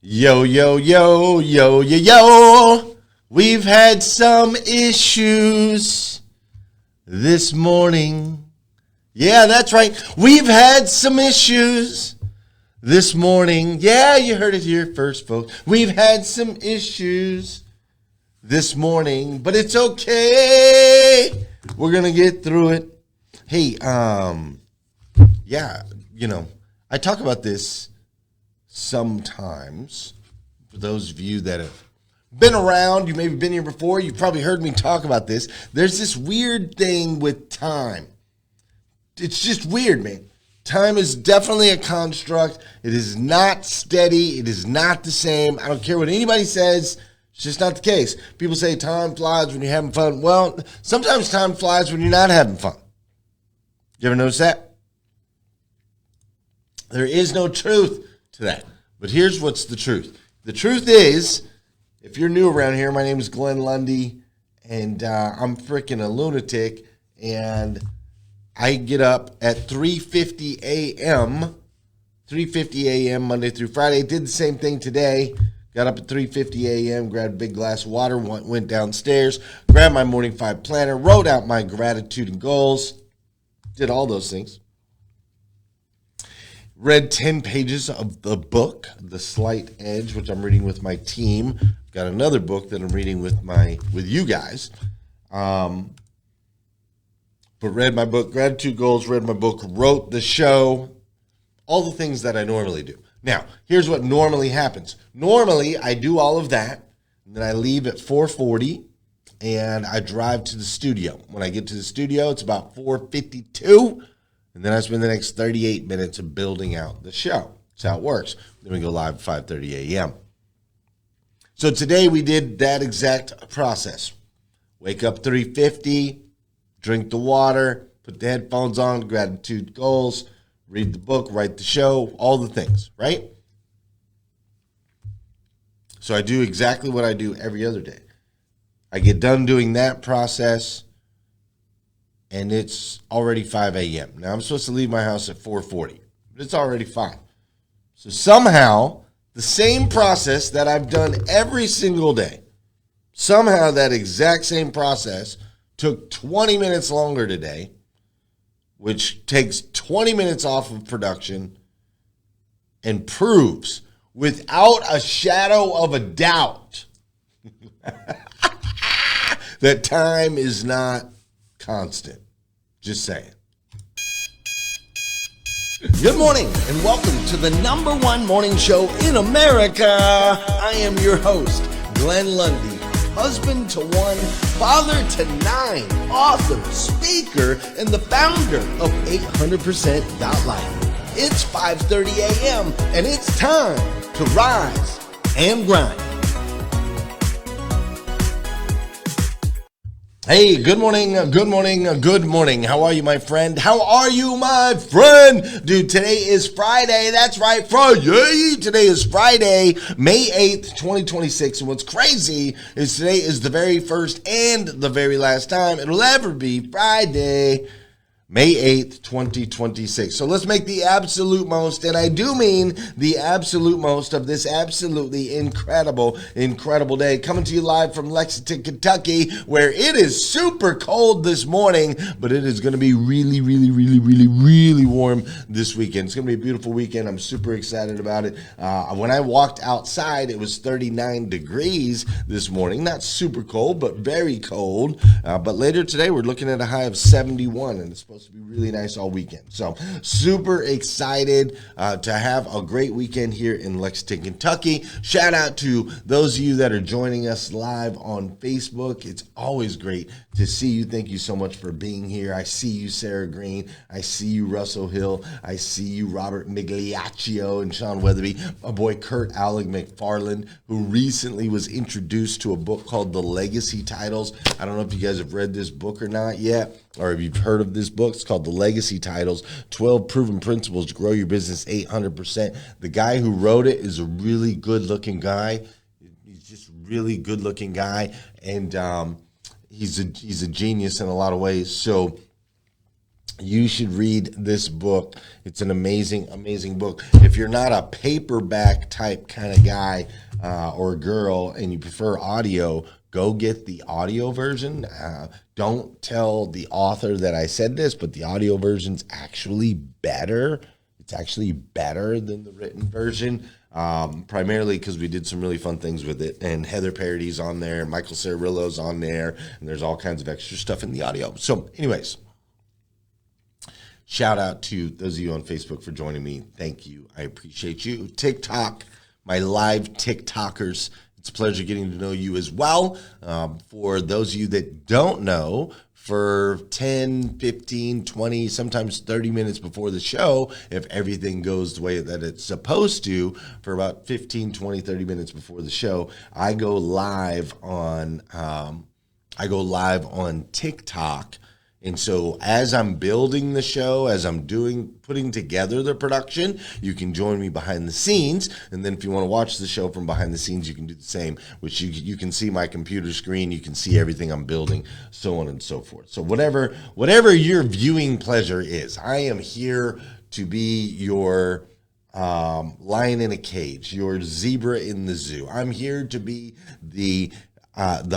Yo, yo, yo, yo, yo, yo. We've had some issues this morning. Yeah, that's right. We've had some issues this morning. Yeah, you heard it here first, folks. We've had some issues this morning, but it's okay. We're going to get through it. Hey, I talk about this sometimes. For those of you that have been around, you may have been here before, you've probably heard me talk about this. There's this weird thing with time. It's just weird, man. Time is definitely a construct. It is not steady. It is not the same. I don't care what anybody says. It's just not the case. People say time flies when you're having fun. Well, sometimes time flies when you're not having fun. You ever notice that? There is no truth to that. But here's what's the truth. The truth is, if you're new around here, my name is Glenn Lundy, and I'm freaking a lunatic, and I get up at 3:50 a.m., 3:50 a.m. Monday through Friday. Did the same thing today. Got up at 3:50 a.m., grabbed a big glass of water, went downstairs, grabbed my Morning 5 planner, wrote out my gratitude and goals, did all those things. Read 10 pages of the book, The Slight Edge, which I'm reading with my team. Got another book that I'm reading with you guys. But read my book, Gratitude Goals, read my book, wrote the show, all the things that I normally do. Now, here's what normally happens. Normally, I do all of that, and then I leave at 4:40, and I drive to the studio. When I get to the studio, it's about 4:52. And then I spend the next 38 minutes of building out the show. That's how it works. Then we go live at 5:30 a.m. So today we did that exact process. Wake up 3:50, drink the water, put the headphones on, gratitude goals, read the book, write the show, all the things, right? So I do exactly what I do every other day. I get done doing that process, and it's already 5 a.m. Now, I'm supposed to leave my house at 4:40, but it's already 5. So somehow, the same process that I've done every single day, somehow that exact same process took 20 minutes longer today, which takes 20 minutes off of production and proves without a shadow of a doubt that time is not constant. Just saying. Good morning and welcome to the #1 morning show in America. I am your host, Glenn Lundy, husband to 1, father to 9, author, speaker, and the founder of 800%.life. It's 5:30 a.m. and it's time to rise and grind. Hey, good morning, good morning, good morning. How are you, my friend? How are you, my friend? Dude, today is Friday. That's right, Friday. Today is Friday, May 8th, 2026. And what's crazy is today is the very first and the very last time it'll ever be Friday, May 8th, 2026. So let's make the absolute most, and I do mean the absolute most of this absolutely incredible day. Coming to you live from Lexington, Kentucky, where it is super cold this morning, but it is going to be really, really, really, really, really warm this weekend. It's going to be a beautiful weekend. I'm super excited about it. When I walked outside, it was 39 degrees this morning. Not super cold, but very cold. But later today, we're looking at a high of 71, and it's supposed to be really nice all weekend. So super excited to have a great weekend here in Lexington, Kentucky. Shout out to those of you that are joining us live on Facebook. It's always great to see you. Thank you so much for being here. I see you, Sarah Green. I see you, Russell Hill. I see you, Robert Migliaccio and Sean Weatherby. My boy Kurt Alec McFarland, who recently was introduced to a book called The Legacy Titles. I don't know if you guys have read this book or not yet, or if you've heard of this book. It's called The Legacy Titles, 12 Proven Principles to Grow Your Business 800%. The guy who wrote it is a really good-looking guy. He's just a really good-looking guy, and he's a genius in a lot of ways. So You should read this book. It's an amazing, amazing book. If you're not a paperback type kind of guy or girl and you prefer audio, go get the audio version. Don't tell the author that I said this, but the audio version's actually better. It's actually better than the written version, primarily because we did some really fun things with it. And Heather Parody's on there, Michael Cirillo's on there, and there's all kinds of extra stuff in the audio. So anyways, shout out to those of you on Facebook for joining me. Thank you. I appreciate you. TikTok, my live TikTokers. It's a pleasure getting to know you as well. For those of you that don't know, for 10, 15, 20, sometimes 30 minutes before the show, if everything goes the way that it's supposed to, for about 15, 20, 30 minutes before the show, I go live on TikTok. And so as I'm building the show, as I'm putting together the production, you can join me behind the scenes. And then if you want to watch the show from behind the scenes, you can do the same, which you can see my computer screen. You can see everything I'm building, so on and so forth. So whatever your viewing pleasure is, I am here to be your lion in a cage, your zebra in the zoo. I'm here to be the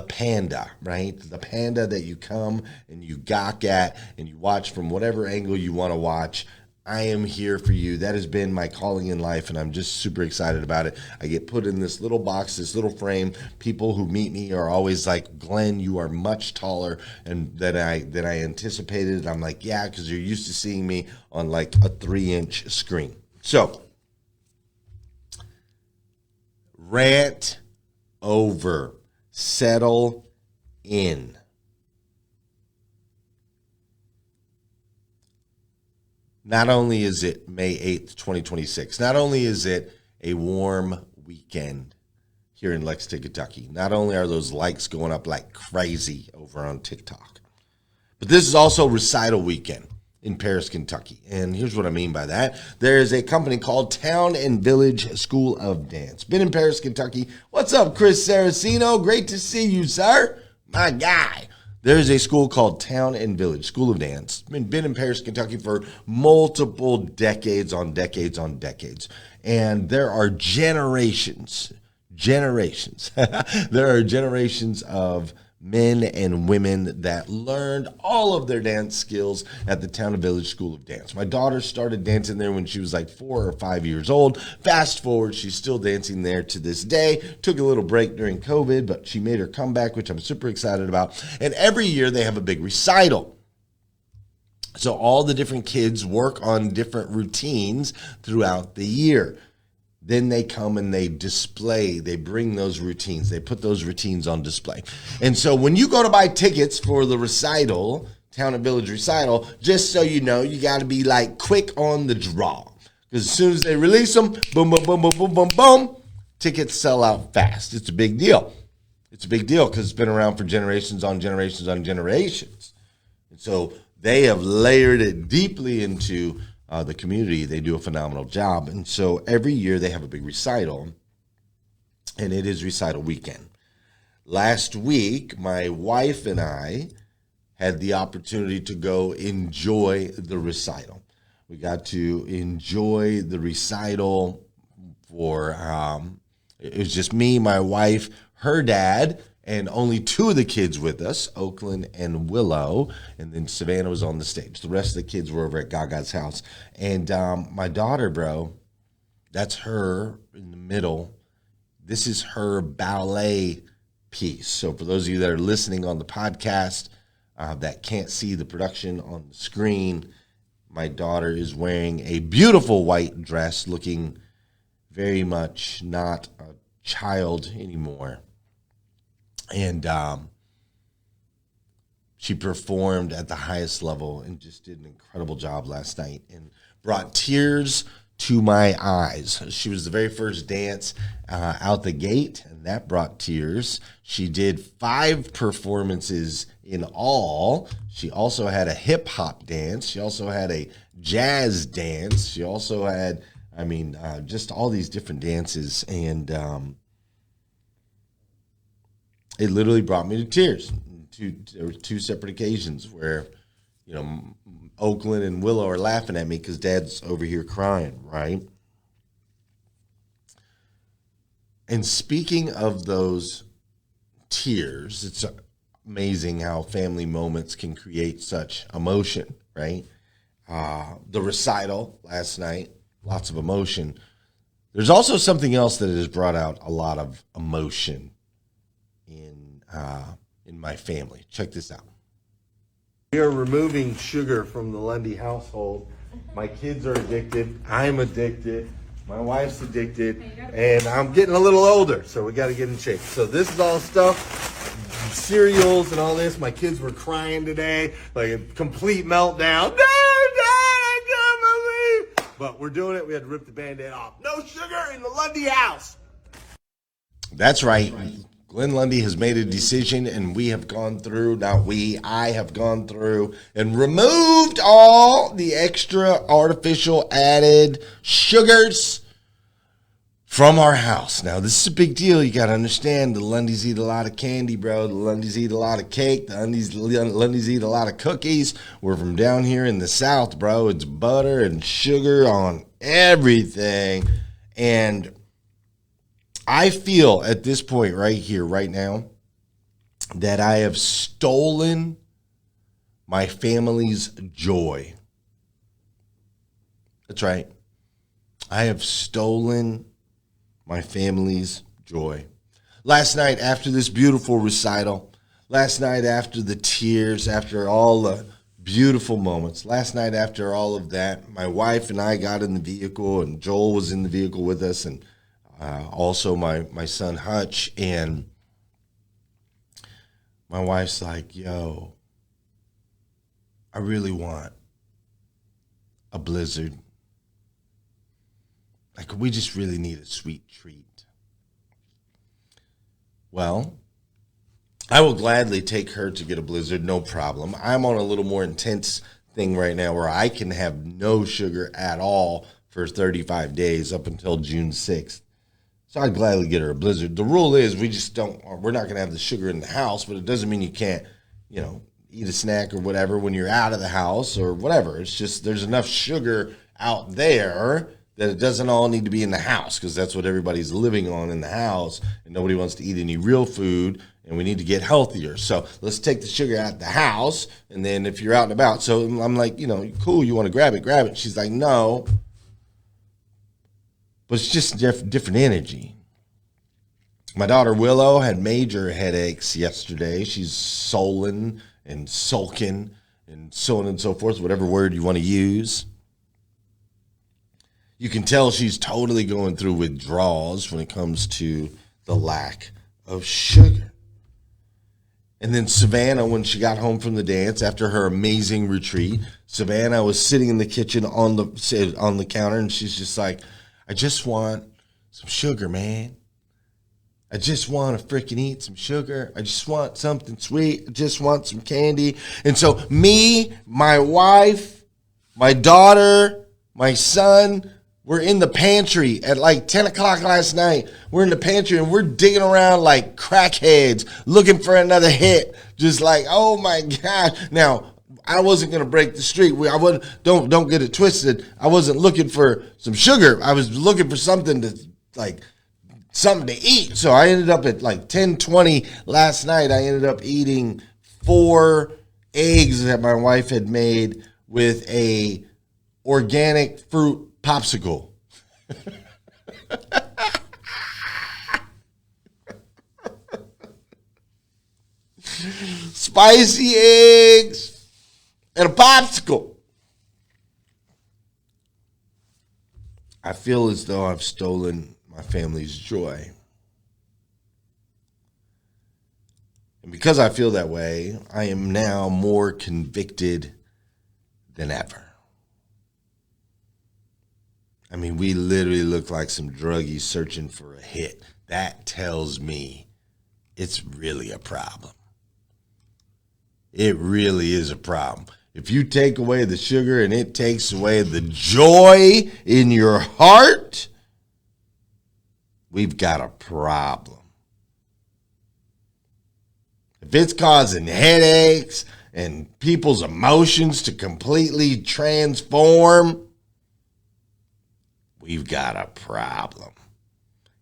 panda, right? The panda that you come and you gawk at and you watch from whatever angle you want to watch. I am here for you. That has been my calling in life, and I'm just super excited about it. I get put in this little box, this little frame. People who meet me are always like, Glenn, you are much taller than I anticipated. I'm like, yeah, because you're used to seeing me on like a 3-inch screen. So, rant over. Settle in. Not only is it May 8th, 2026, not only is it a warm weekend here in Lexington, Kentucky, not only are those likes going up like crazy over on TikTok, but this is also recital weekend in Paris, Kentucky. And here's what I mean by that. There is a company called Town and Village School of Dance. Been in Paris, Kentucky. What's up, Chris Saraceno? Great to see you, sir. My guy. There's a school called Town and Village School of Dance. Been in Paris, Kentucky for multiple decades on decades on decades. And there are generations. There are generations of men and women that learned all of their dance skills at the Town and Village School of Dance. My daughter started dancing there when she was like 4 or 5 years old. Fast forward, she's still dancing there to this day. Took a little break during COVID, but she made her comeback, which I'm super excited about. And every year they have a big recital. So all the different kids work on different routines throughout the year. Then they come and they display, they bring those routines, they put those routines on display. And so when you go to buy tickets for the recital, Town and Village recital, just so you know, you got to be like quick on the draw. Because as soon as they release them, boom, boom, boom, boom, boom, boom, boom, tickets sell out fast. It's a big deal. It's a big deal because it's been around for generations on generations on generations. And so they have layered it deeply into the community. They do a phenomenal job. And so every year they have a big recital, and it is recital weekend. Last week, my wife and I had the opportunity to go enjoy the recital. We got to enjoy the recital for, it was just me, my wife, her dad, and only 2 of the kids with us, Oakland and Willow, and then Savannah was on the stage. The rest of the kids were over at Gaga's house. And my daughter, bro, that's her in the middle. This is her ballet piece. So for those of you that are listening on the podcast that can't see the production on the screen, my daughter is wearing a beautiful white dress, looking very much not a child anymore. And she performed at the highest level and just did an incredible job last night and brought tears to my eyes. She was the very first dance out the gate, and that brought tears. She did 5 performances in all. She also had a hip-hop dance. She also had a jazz dance. She also had, just all these different dances. And it literally brought me to tears. There were 2 separate occasions where Oakland and Willow are laughing at me because Dad's over here crying, right? And speaking of those tears, it's amazing how family moments can create such emotion, right? The recital last night, lots of emotion. There's also something else that has brought out a lot of emotion in my family. Check this out. We are removing sugar from the Lundy household. My kids are addicted. I'm addicted. My wife's addicted. And I'm getting a little older, so we got to get in shape. So this is all stuff, cereals and all this. My kids were crying today, like a complete meltdown. No, Dad, I can't believe. But we're doing it. We had to rip the Band-Aid off. No sugar in the Lundy house. That's right. Glenn Lundy has made a decision, and we have gone through, I have gone through and removed all the extra artificial added sugars from our house. Now, this is a big deal. You got to understand, the Lundys eat a lot of candy, bro. The Lundys eat a lot of cake. The Lundys eat a lot of cookies. We're from down here in the South, bro. It's butter and sugar on everything. And I feel at this point right here, right now, that I have stolen my family's joy. That's right. I have stolen my family's joy. Last night, after this beautiful recital, last night after the tears, after all the beautiful moments, last night after all of that, my wife and I got in the vehicle, and Joel was in the vehicle with us, and also my son Hutch, and my wife's like, yo, I really want a blizzard. Like, we just really need a sweet treat. Well, I will gladly take her to get a blizzard, no problem. I'm on a little more intense thing right now where I can have no sugar at all for 35 days up until June 6th. So I'd gladly get her a blizzard. The rule is we're not going to have the sugar in the house, but it doesn't mean you can't, eat a snack or whatever when you're out of the house or whatever. It's just there's enough sugar out there that it doesn't all need to be in the house, because that's what everybody's living on in the house, and nobody wants to eat any real food, and we need to get healthier. So let's take the sugar out of the house, and then if you're out and about. So I'm like, cool, you want to grab it. She's like, no. But it's just different energy. My daughter Willow had major headaches yesterday. She's sullen and sulking and so on and so forth, whatever word you want to use. You can tell she's totally going through withdrawals when it comes to the lack of sugar. And then Savannah, when she got home from the dance after her amazing retreat, Savannah was sitting in the kitchen on the counter, and she's just like, I just want some sugar, man. I just want to freaking eat some sugar. I just want something sweet. I just want some candy. And so me, my wife, my daughter, my son, we're in the pantry at like 10 o'clock last night. We're in the pantry and we're digging around like crackheads looking for another hit. Just like, oh my gosh. Now, I wasn't going to break the streak. Don't get it twisted. I wasn't looking for some sugar. I was looking for something to eat. So I ended up at like 10:20 last night. I ended up eating 4 eggs that my wife had made with a organic fruit popsicle. Spicy eggs and a popsicle. I feel as though I've stolen my family's joy. And because I feel that way, I am now more convicted than ever. I mean, we literally look like some druggies searching for a hit. That tells me it's really a problem. It really is a problem. If you take away the sugar and it takes away the joy in your heart, we've got a problem. If it's causing headaches and people's emotions to completely transform, we've got a problem.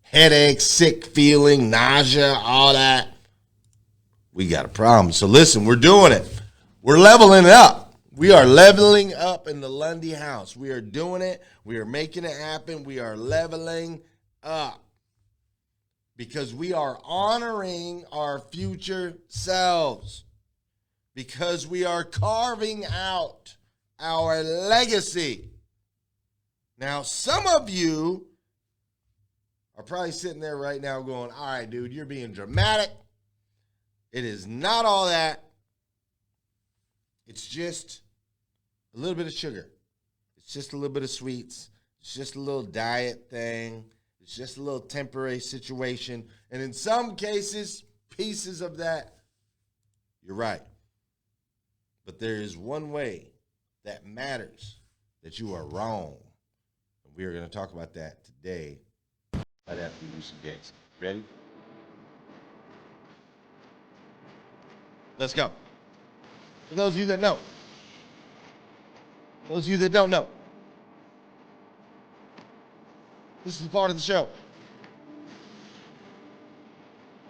Headache, sick feeling, nausea, all that. We got a problem. So listen, we're doing it. We're leveling it up. We are leveling up in the Lundy house. We are doing it. We are making it happen. We are leveling up because we are honoring our future selves, because we are carving out our legacy. Now, some of you are probably sitting there right now going, all right, dude, you're being dramatic. It is not all that. It's just a little bit of sugar. It's just a little bit of sweets. It's just a little diet thing. It's just a little temporary situation. And in some cases, pieces of that, you're right. But there is one way that matters that you are wrong. And we are going to talk about that today right after we do some games. Ready? Let's go. For those of you that know. Those of you that don't know. This is part of the show.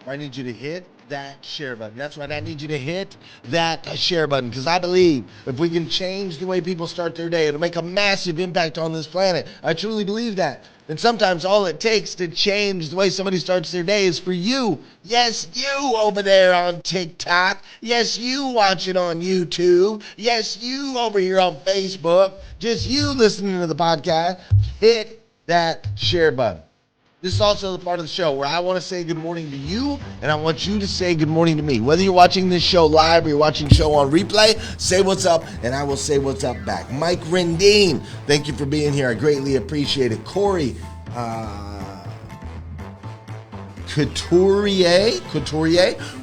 I need you to hit that share button. That's right. I need you to hit that share button, because I believe if we can change the way people start their day, it'll make a massive impact on this planet. I truly believe that. And sometimes all it takes to change the way somebody starts their day is for you. Yes, you over there on TikTok. Yes, you watching on YouTube. Yes, you over here on Facebook. Just you listening to the podcast. Hit that share button. This is also the part of the show where I want to say good morning to you, and I want you to say good morning to me. Whether you're watching this show live or you're watching the show on replay, say what's up, and I will say what's up back. Mike Rendine, thank you for being here. I greatly appreciate it. Corey Couturier,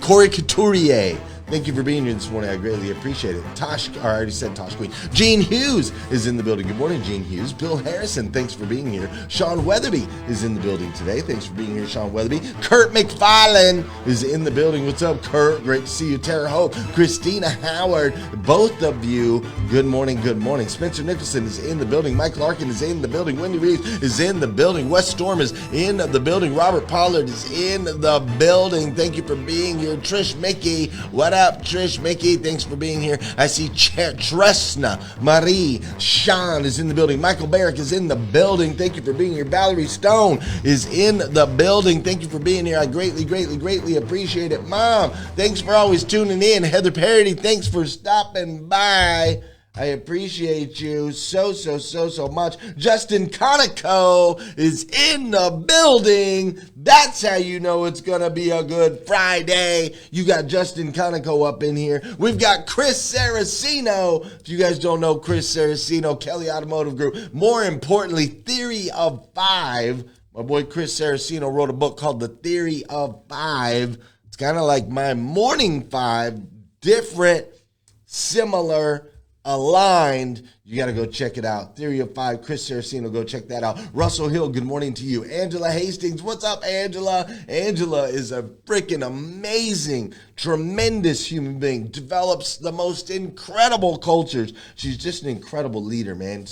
Corey Couturier. Thank you for being here this morning. I greatly appreciate it. I already said Tosh Queen. Gene Hughes is in the building. Good morning, Gene Hughes. Bill Harrison, thanks for being here. Sean Weatherby is in the building today. Thanks for being here, Sean Weatherby. Kurt McFarlane is in the building. What's up, Kurt? Great to see you. Tara Hope, Christina Howard, both of you, good morning, good morning. Spencer Nicholson is in the building. Mike Larkin is in the building. Wendy Reeves is in the building. Wes Storm is in the building. Robert Pollard is in the building. Thank you for being here. Trish Mickey, what up, Trish Mickey? Thanks for being here. I see Tresna Marie Sean is in the building. Michael Barrick is in the building. Thank you for being here. Valerie Stone is in the building. Thank you for being here. I greatly appreciate it. Mom, thanks for always tuning in. Heather Parody, thanks for stopping by. I appreciate you so much. Justin Conoco is in the building. That's how you know it's going to be a good Friday. You got Justin Conoco up in here. We've got Chris Saraceno. If you guys don't know Chris Saraceno, Kelly Automotive Group. More importantly, Theory of Five. My boy Chris Saraceno wrote a book called The Theory of Five. It's kind of like my morning five. Different, similar, aligned. You got to go check it out. Theory of Five, Chris Saraceno, go check that out. Russell Hill, good morning to you. Angela Hastings, what's up, Angela? Angela is a freaking amazing, tremendous human being. Develops the most incredible cultures. She's just an incredible leader, man.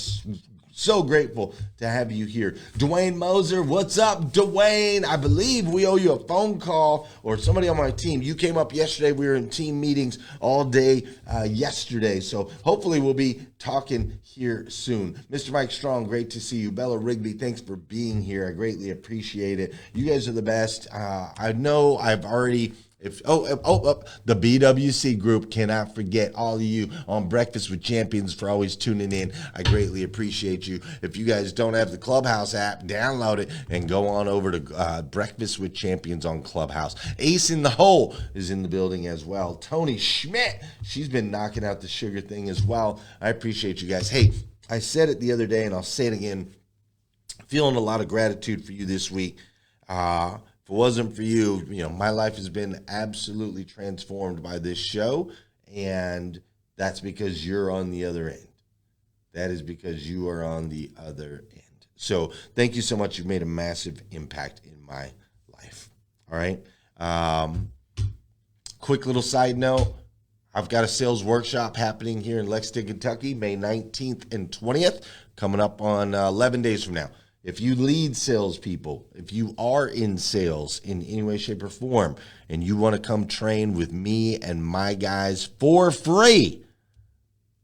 So grateful to have you here. Dwayne Moser, what's up, Dwayne? I believe we owe you a phone call, or somebody on my team. You came up yesterday. We were in team meetings all day yesterday. So hopefully we'll be talking here soon. Mr. Mike Strong, great to see you. Bella Rigby, thanks for being here. I greatly appreciate it. You guys are the best. I know I've already... the BWC group, cannot forget all of you on Breakfast with Champions for always tuning in. I greatly appreciate you. If you guys don't have the Clubhouse app, download it and go on over to Breakfast with Champions on Clubhouse. Ace in the Hole is in the building as well. Tony Schmidt, she's been knocking out the sugar thing as well. I appreciate you guys. Hey, I said it the other day and I'll say it again. Feeling a lot of gratitude for you this week. If it wasn't for you, my life has been absolutely transformed by this show, and that's because you're on the other end. That is because you are on the other end. So thank you so much. You've made a massive impact in my life. All right. Quick little side note. I've got a sales workshop happening here in Lexington, Kentucky, May 19th and 20th, coming up on 11 days from now. If you lead salespeople, if you are in sales in any way, shape, or form, and you want to come train with me and my guys for free,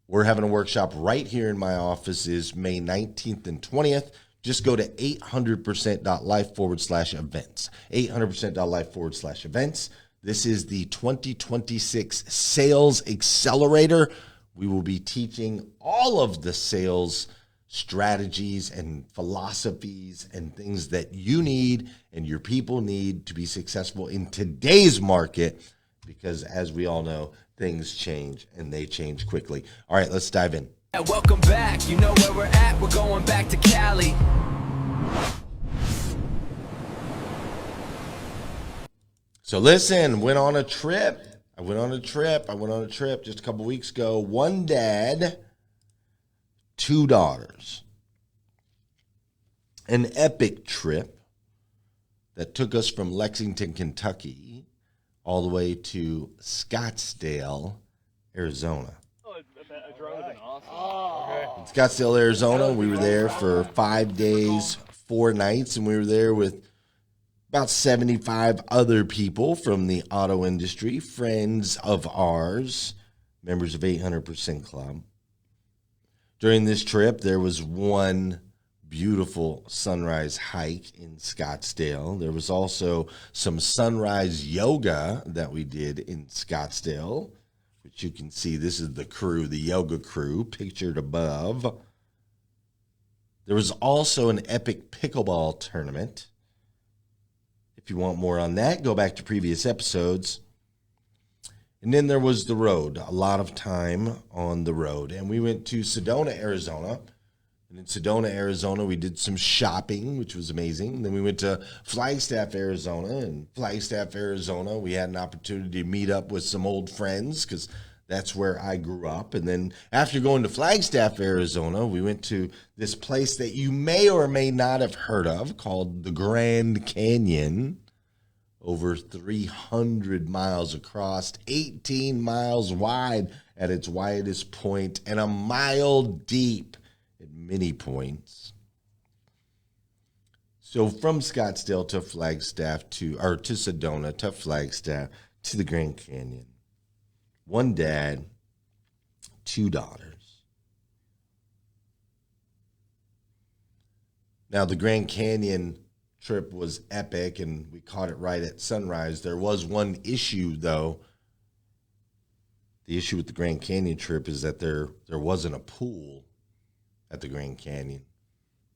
we're having a workshop right here in my offices, May 19th and 20th. Just go to 800%.life/events, 800%.life/events. This is the 2026 Sales Accelerator. We will be teaching all of the sales strategies and philosophies and things that you need and your people need to be successful in today's market, because as we all know, things change and they change quickly. All right, let's dive in. Welcome back. You know where we're at. We're going back to Cali. So listen, went on a trip just a couple weeks ago. One dad, two daughters. An epic trip that took us from Lexington, Kentucky, all the way to Scottsdale, Arizona. A drone would have been awesome. In Scottsdale, Arizona, we were there for 5 days, 4 nights, and we were there with about 75 other people from the auto industry, friends of ours, members of 800% Club. During this trip, there was one beautiful sunrise hike in Scottsdale. There was also some sunrise yoga that we did in Scottsdale, which you can see. This is the crew, the yoga crew, pictured above. There was also an epic pickleball tournament. If you want more on that, go back to previous episodes. And then there was the road, a lot of time on the road. And we went to Sedona, Arizona. And in Sedona, Arizona, we did some shopping, which was amazing. Then we went to Flagstaff, Arizona. And Flagstaff, Arizona, we had an opportunity to meet up with some old friends because that's where I grew up. And then after going to Flagstaff, Arizona, we went to this place that you may or may not have heard of called the Grand Canyon. Over 300 miles across, 18 miles wide at its widest point, and a mile deep at many points. So from Scottsdale to Flagstaff to Sedona to Flagstaff to the Grand Canyon. One dad, two daughters. Now the Grand Canyon trip was epic and we caught it right at sunrise. There was one issue though. The issue with the Grand Canyon trip is that there wasn't a pool at the Grand Canyon.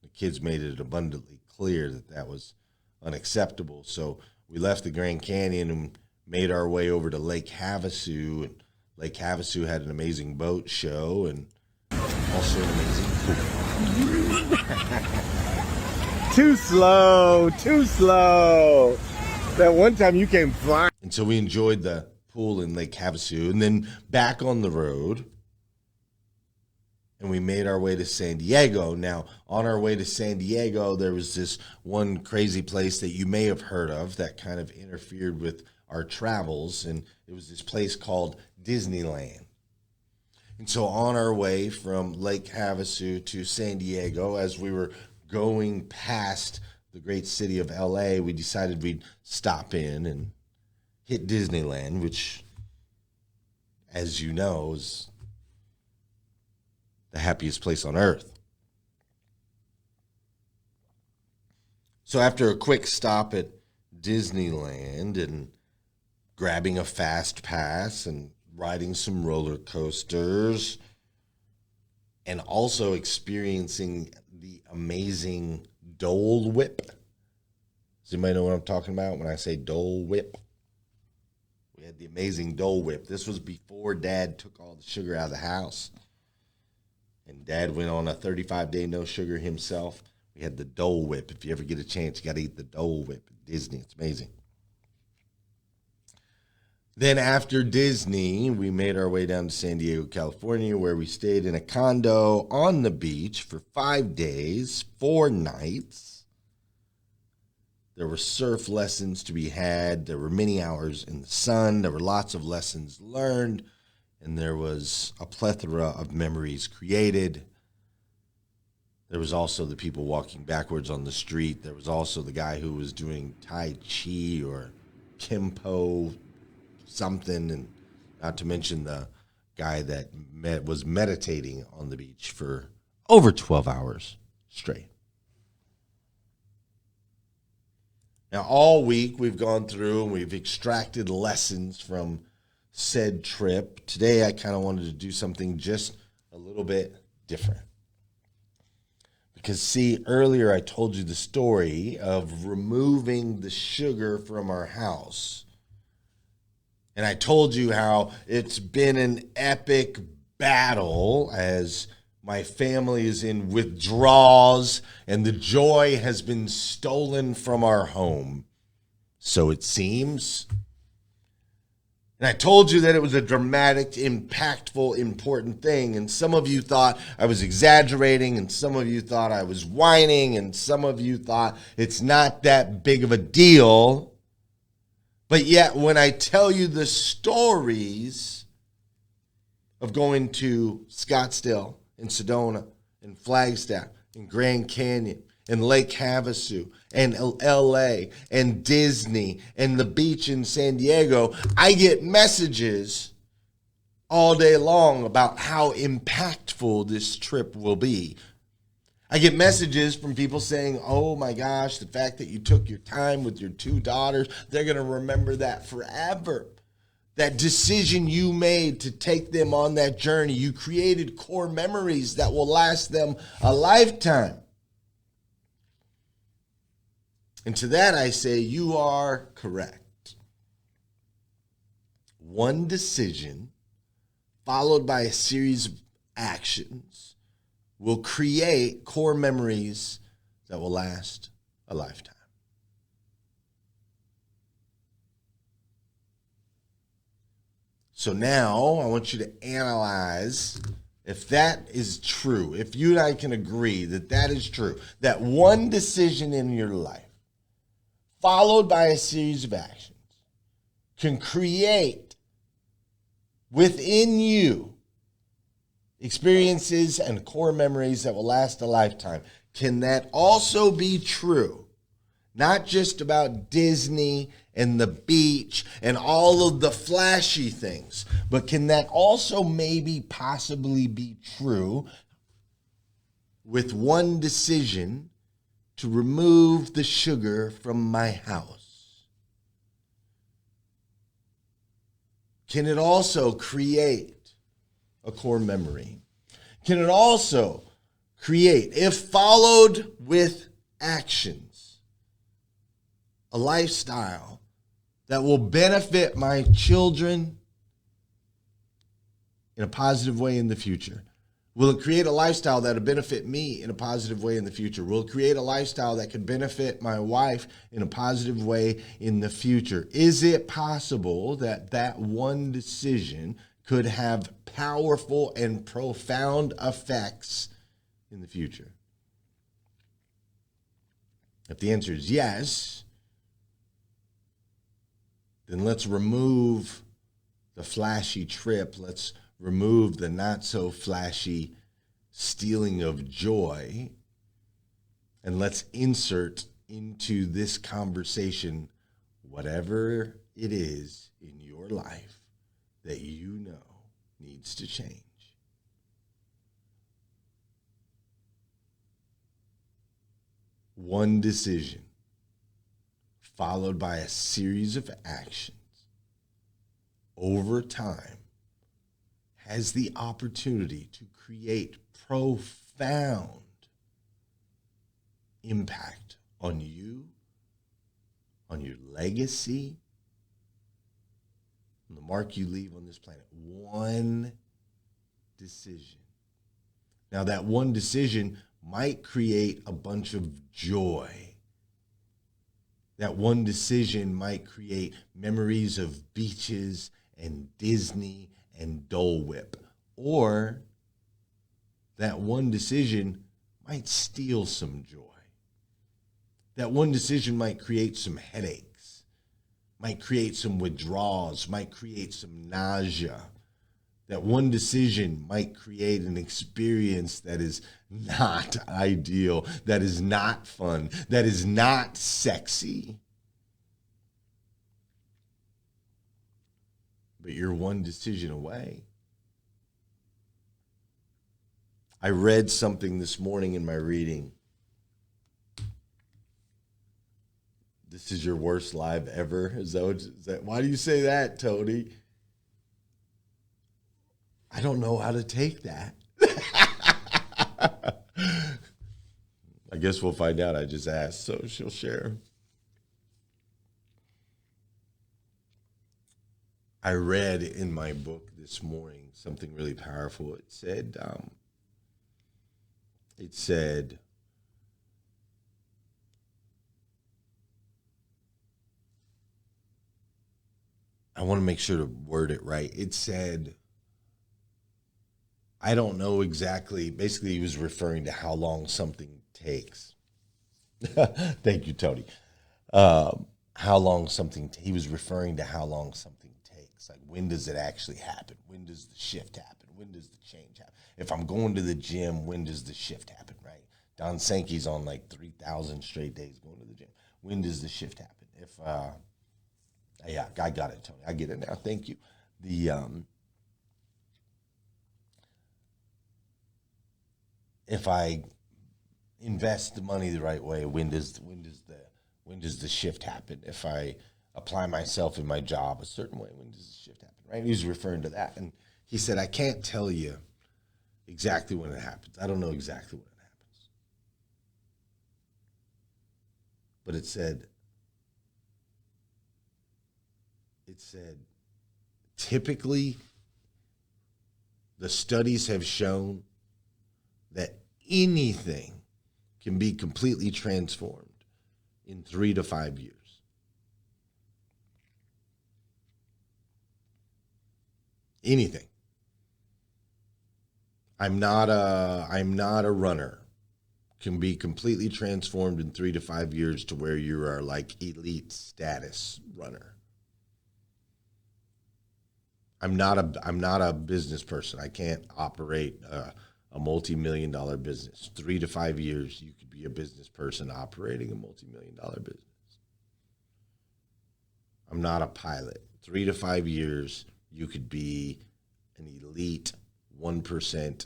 The kids made it abundantly clear that that was unacceptable. So we left the Grand Canyon and made our way over to Lake Havasu. And Lake Havasu had an amazing boat show and also an amazing pool. Too slow. That one time you came flying. And so we enjoyed the pool in Lake Havasu and then back on the road. And we made our way to San Diego. Now, on our way to San Diego, there was this one crazy place that you may have heard of that kind of interfered with our travels. And it was this place called Disneyland. And so on our way from Lake Havasu to San Diego, as we were going past the great city of LA, we decided we'd stop in and hit Disneyland, which, as you know, is the happiest place on earth. So after a quick stop at Disneyland and grabbing a fast pass and riding some roller coasters and also experiencing the amazing Dole Whip. Does anybody know what I'm talking about when I say Dole Whip? We had the amazing Dole Whip. This was before Dad took all the sugar out of the house. And Dad went on a 35-day no sugar himself. We had the Dole Whip. If you ever get a chance, you got to eat the Dole Whip at Disney. It's amazing. Then after Disney, we made our way down to San Diego, California, where we stayed in a condo on the beach for 5 days, 4 nights. There were surf lessons to be had. There were many hours in the sun. There were lots of lessons learned. and there was a plethora of memories created. There was also the people walking backwards on the street. There was also the guy who was doing Tai Chi or Kimpo something, and not to mention the guy that was meditating on the beach for over 12 hours straight. Now, all week we've gone through and we've extracted lessons from said trip. Today I kind of wanted to do something just a little bit different. Because, see, earlier I told you the story of removing the sugar from our house. And I told you how it's been an epic battle as my family is in withdrawals and the joy has been stolen from our home. So it seems. And I told you that it was a dramatic, impactful, important thing. And some of you thought I was exaggerating, and some of you thought I was whining, and some of you thought it's not that big of a deal. But yet, when I tell you the stories of going to Scottsdale and Sedona and Flagstaff and Grand Canyon and Lake Havasu and LA and Disney and the beach in San Diego, I get messages all day long about how impactful this trip will be. I get messages from people saying, oh my gosh, the fact that you took your time with your two daughters, they're going to remember that forever. That decision you made to take them on that journey, you created core memories that will last them a lifetime. And to that I say, you are correct. One decision followed by a series of actions will create core memories that will last a lifetime. So now I want you to analyze if that is true, if you and I can agree that that is true, that one decision in your life followed by a series of actions can create within you experiences and core memories that will last a lifetime. Can that also be true? Not just about Disney and the beach and all of the flashy things, but can that also maybe possibly be true with one decision to remove the sugar from my house? Can it also create a core memory? Can it also create, if followed with actions, a lifestyle that will benefit my children in a positive way in the future? Will it create a lifestyle that will benefit me in a positive way in the future? Will it create a lifestyle that could benefit my wife in a positive way in the future? Is it possible that that one decision could have powerful and profound effects in the future? If the answer is yes, then let's remove the flashy trip. Let's remove the not so flashy stealing of joy, and let's insert into this conversation whatever it is in your life that you know needs to change. One decision followed by a series of actions over time has the opportunity to create profound impact on you, on your legacy, on the mark you leave on this planet. One decision. Now, that one decision might create a bunch of joy. That one decision might create memories of beaches and Disney and Dole Whip. Or that one decision might steal some joy. That one decision might create some headaches, might create some withdrawals, might create some nausea, That one decision might create an experience that is not ideal, that is not fun, that is not sexy. But you're one decision away. I read something this morning in my reading. This is your worst live ever? Is that why do you say that, Tony? I don't know how to take that. I guess we'll find out. I just asked, so she'll share. I read in my book this morning something really powerful. It said, I want to make sure to word it right. It said, I don't know exactly. Basically, he was referring to how long something takes. Thank you, Tony. How long something, he was referring to how long something takes. Like, when does it actually happen? When does the shift happen? When does the change happen? If I'm going to the gym, when does the shift happen, right? Don Sankey's on like 3,000 straight days going to the gym. When does the shift happen? Yeah, I got it, Tony. I get it now. Thank you. If I invest the money the right way, when does the shift happen? If I apply myself in my job a certain way, when does the shift happen? Right? He's referring to that, and he said, I can't tell you exactly when it happens. I don't know exactly when it happens, but it said typically the studies have shown that anything can be completely transformed in 3 to 5 years. Anything. I'm not a runner. Can be completely transformed in 3 to 5 years to where you are like elite status runner. I'm not a business person. I can't operate a multi-million-dollar business. 3 to 5 years, you could be a business person operating a multi-million-dollar business. I'm not a pilot. 3 to 5 years, you could be an elite 1%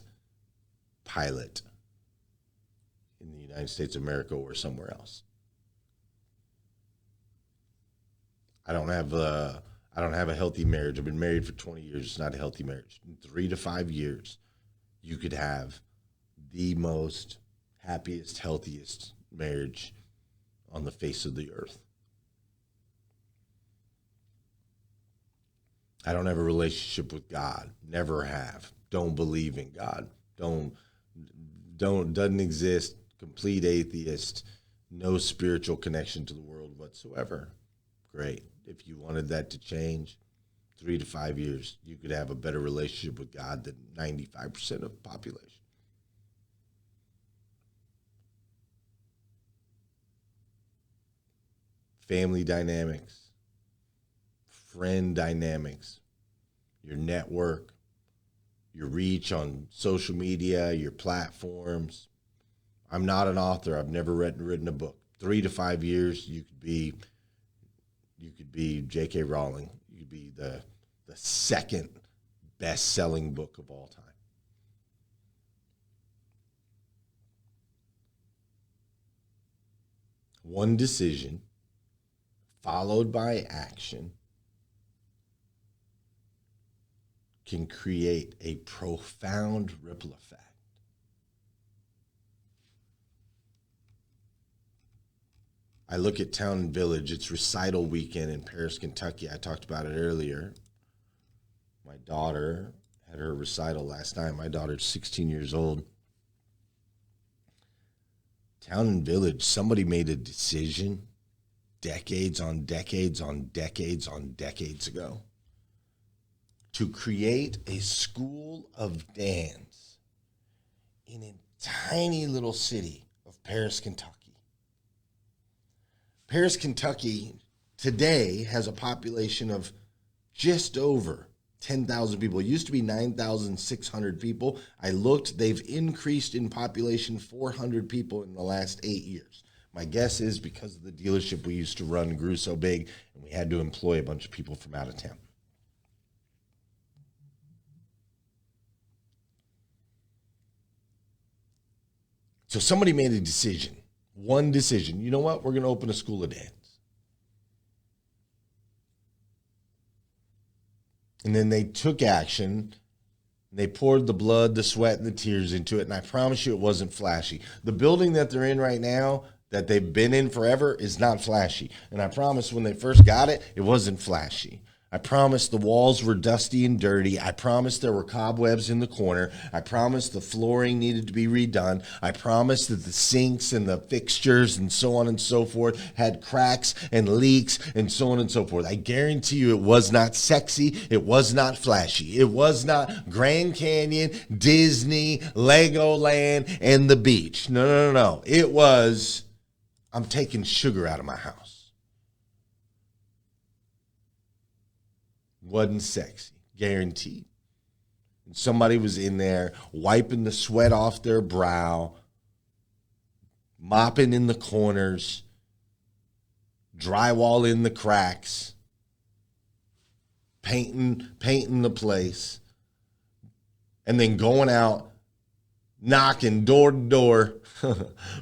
pilot in the United States of America or somewhere else. I don't have a healthy marriage. I've been married for 20 years. It's not a healthy marriage. In 3 to 5 years, you could have the most happiest, healthiest marriage on the face of the earth. I don't have a relationship with God. Never have. Don't believe in God. Doesn't exist. Complete atheist. No spiritual connection to the world whatsoever. Great. If you wanted that to change, 3 to 5 years, you could have a better relationship with God than 95% of the population. Family dynamics, friend dynamics, your network, your reach on social media, your platforms. I'm not an author. I've never written a book. 3 to 5 years, you could be J.K. Rowling. You could be the second best-selling book of all time. One decision followed by action can create a profound ripple effect. I look at Town and Village. It's recital weekend in Paris, Kentucky. I talked about it earlier. My daughter had her recital last night. My daughter's 16 years old. Town and Village, somebody made a decision decades on decades on decades on decades ago to create a school of dance in a tiny little city of Paris, Kentucky. Paris, Kentucky today has a population of just over 10,000 people. It used to be 9,600 people. I looked, they've increased in population 400 people in the last 8 years. My guess is because of the dealership we used to run grew so big and we had to employ a bunch of people from out of town. So somebody made a decision, one decision. You know what? We're going to open a school of dance. And then they took action. And they poured the blood, the sweat, and the tears into it. And I promise you it wasn't flashy. The building that they're in right now, that they've been in forever, is not flashy. And I promise when they first got it, it wasn't flashy. I promise the walls were dusty and dirty. I promise there were cobwebs in the corner. I promise the flooring needed to be redone. I promise that the sinks and the fixtures and so on and so forth had cracks and leaks and so on and so forth. I guarantee you it was not sexy. It was not flashy. It was not Grand Canyon, Disney, Legoland, and the beach. No. It was, I'm taking sugar out of my house. Wasn't sexy, guaranteed. And somebody was in there wiping the sweat off their brow, mopping in the corners, drywall in the cracks, painting the place, and then going out, knocking door to door.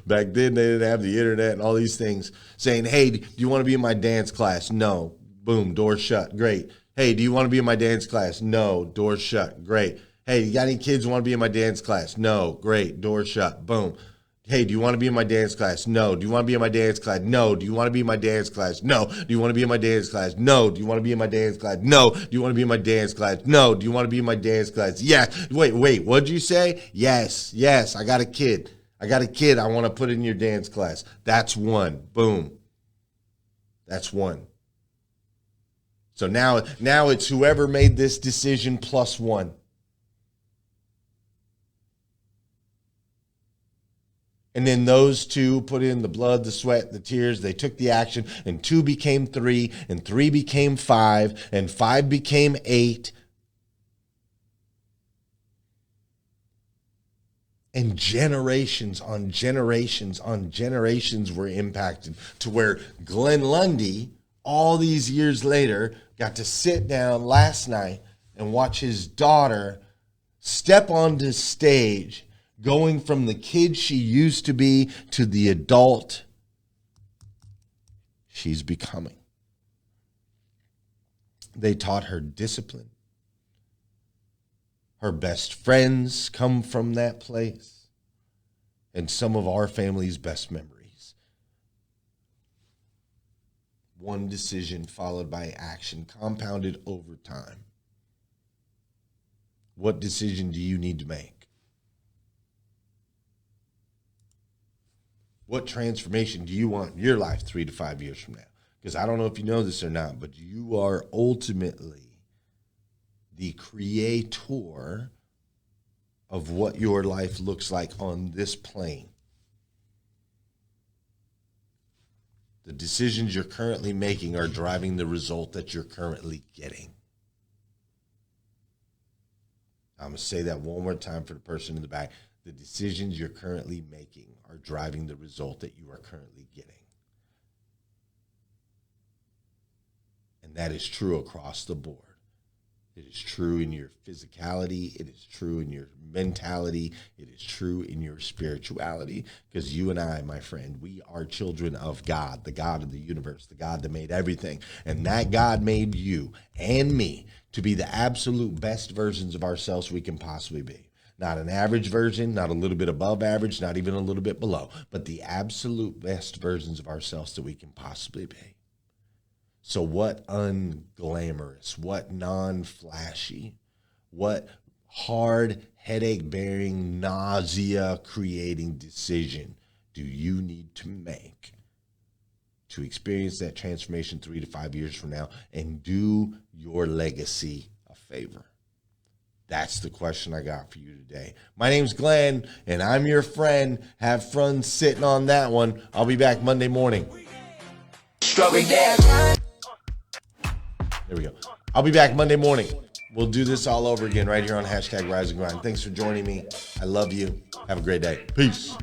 Back then they didn't have the internet and all these things, saying, hey, do you want to be in my dance class? No. Boom, door shut. Great. Hey, do you want to be in my dance class? No. Door shut. Great. Hey, you got any kids who want to be in my dance class? No. Great. Door shut. Boom. Hey, do you want to be in my dance class? No. Do you want to be in my dance class? No. Do you want to be in my dance class? No. Do you want to be in my dance class? No. Do you want to be in my dance class? No. Do you want to be in my dance class? No. Do you want to be in my dance class? Yes. Wait. What'd you say? Yes. I got a kid. I want to put in your dance class. That's one. Boom. That's one. So now it's whoever made this decision plus one. And then those two put in the blood, the sweat, the tears. They took the action, and 2 became 3, and 3 became 5, and 5 became 8. And generations on generations on generations were impacted to where Glenn Lundy, all these years later, got to sit down last night and watch his daughter step onto stage, going from the kid she used to be to the adult she's becoming. They taught her discipline. Her best friends come from that place, and some of our family's best memories. One decision followed by action, compounded over time. What decision do you need to make? What transformation do you want in your life 3 to 5 years from now? Because I don't know if you know this or not, but you are ultimately the creator of what your life looks like on this plane. The decisions you're currently making are driving the result that you're currently getting. I'm going to say that one more time for the person in the back. The decisions you're currently making are driving the result that you are currently getting. And that is true across the board. It is true in your physicality. It is true in your mentality. It is true in your spirituality. Because you and I, my friend, we are children of God, the God of the universe, the God that made everything. And that God made you and me to be the absolute best versions of ourselves we can possibly be. Not an average version, not a little bit above average, not even a little bit below, but the absolute best versions of ourselves that we can possibly be. So what unglamorous, what non-flashy, what hard, headache-bearing, nausea-creating decision do you need to make to experience that transformation 3 to 5 years from now and do your legacy a favor? That's the question I got for you today. My name's Glenn, and I'm your friend. Have fun sitting on that one. I'll be back Monday morning. There we go. I'll be back Monday morning We'll do this all over again right here on hashtag Rise and Grind. Thanks for joining me. I love you. Have a great day. Peace.